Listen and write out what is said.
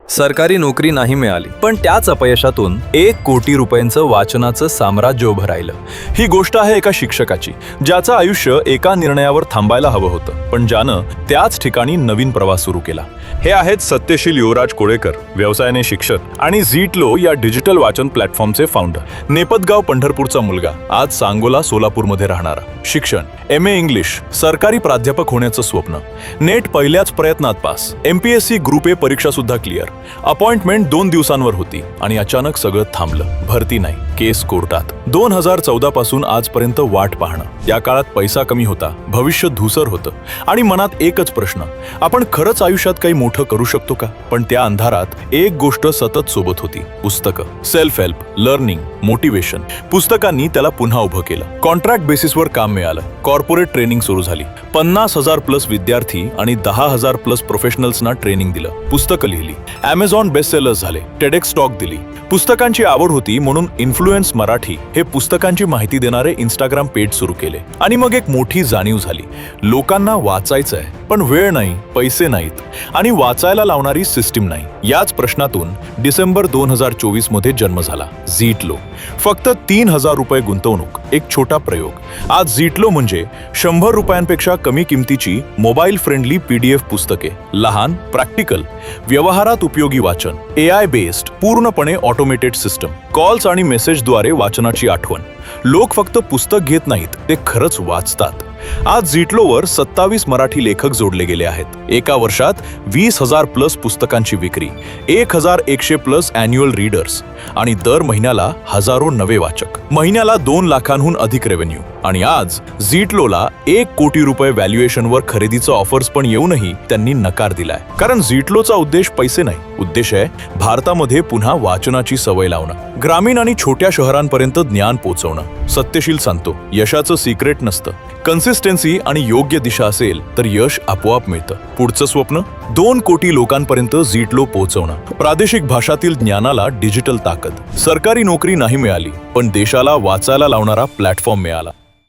सरकारी नोकरी नाही मिळाली, पण त्याच अपयशातून 1 कोटी रुपयांचं वाचनाचं साम्राज्य उभं राहिलं. ही गोष्ट आहे एका शिक्षकाची, ज्याचं आयुष्य एका निर्णयावर थांबायला हवं होतं, पण ज्यानं त्याच ठिकाणी नवीन प्रवास सुरू केला. हे आहेत सत्यशील युवराज कोळेकर, व्यवसायाने शिक्षक आणि झीटलो या डिजिटल वाचन प्लॅटफॉर्मचे फाउंडर. नेपथगाव पंढरपूरचा मुलगा, आज सांगोला सोलापूरमध्ये राहणारा. शिक्षण MA इंग्लिश, सरकारी प्राध्यापक होण्याचं स्वप्न. नेट पहिल्याच प्रयत्नात पास. MPSC ग्रुप A परीक्षा सुद्धा क्लिअर. अपॉइंटमेंट 2 दिवसांवर होती आणि अचानक सगळं थांबलं. भरती नाही, केस कोर्टात. 2014 पासून आजपर्यंत वाट पाहणं. या काळात पैसा कमी होता, भविष्य धूसर होतं आणि मनात एकच प्रश्न, आपण खरंच आयुष्यात काही मोठं करू शकतो का? पण त्या अंधारात एक गोष्ट सतत सोबत होती, पुस्तकं. Self help, learning, motivation. पुस्तकांनी त्याला पुन्हा उभं केलं. कॉन्ट्रॅक्ट बेसिसवर काम मिळालं. कॉर्पोरेट ट्रेनिंग सुरू झाली. 50,000 प्लस विद्यार्थी आणि 10,000 प्लस प्रोफेशनल्सना ट्रेनिंग दिलं. पुस्तकं लिहिली. Amazon बेस्ट सेलर्स झाले. TEDx टॉक दिली. पुस्तकांची आवड होती म्हणून इन्फ्लुएन्स मराठी हे पुस्तकांची माहिती देणारे इंस्टाग्राम पेज सुरू केले. आणि मग एक मोठी जाणीव झाली, लोकांना वाचायचंय, पण वेळ नाही, पैसे नाहीत आणि वाचायला लावणारी सिस्टीम नाही. याच प्रश्नातून डिसेंबर 2024 मध्ये जन्म झाला झीटलो. फक्त 3,000 रुपये गुंतवणूक, एक छोटा प्रयोग. आज झीटलो म्हणजे 100 रुपयांपेक्षा कमी किमतीची मोबाईल फ्रेंडली PDF पुस्तके. लहान, प्रॅक्टिकल, व्यवहारात उपयोगी वाचन. AI बेस्ड, पूर्णपणे ऑटोमेटेड सिस्टम. कॉल्स आणि मेसेजद्वारे वाचनाची आठवण. लोक फक्त पुस्तक घेत नाहीत, ते खरंच वाचतात. आज झीटलोवर 27 मराठी लेखक जोडले गेले आहेत. एका वर्षात 20,000 प्लस पुस्तकांची विक्री, 1,100 प्लस अॅन्युअल रीडर्स आणि दर महिन्याला हजारो नवे वाचक. महिन्याला 2 लाखांहून अधिक रेव्हेन्यू. आणि आज झीटलोला 1 कोटी रुपये व्हॅल्युएशनवर खरेदीचं ऑफर्स पण येऊनही त्यांनी नकार दिलाय. कारण झीटलोचा उद्देश पैसे नाही, उद्देश आहे भारतामध्ये पुन्हा वाचनाची सवय लावणं, ग्रामीण आणि छोट्या शहरांपर्यंत ज्ञान पोहोचवणं. सत्यशील सांगतो, यशाचं सिक्रेट नसतं, कन्सिस्टन्सी आणि योग्य दिशा असेल तर यश आपोआप मिळतं. पुढचं स्वप्न 2 कोटी लोकांपर्यंत झीटलो पोहोचवणं. प्रादेशिक भाषातील ज्ञानाला डिजिटल ताकद. सरकारी नोकरी नाही मिळाली, पण देशाला वाचायला लावणारा प्लॅटफॉर्म मिळाला.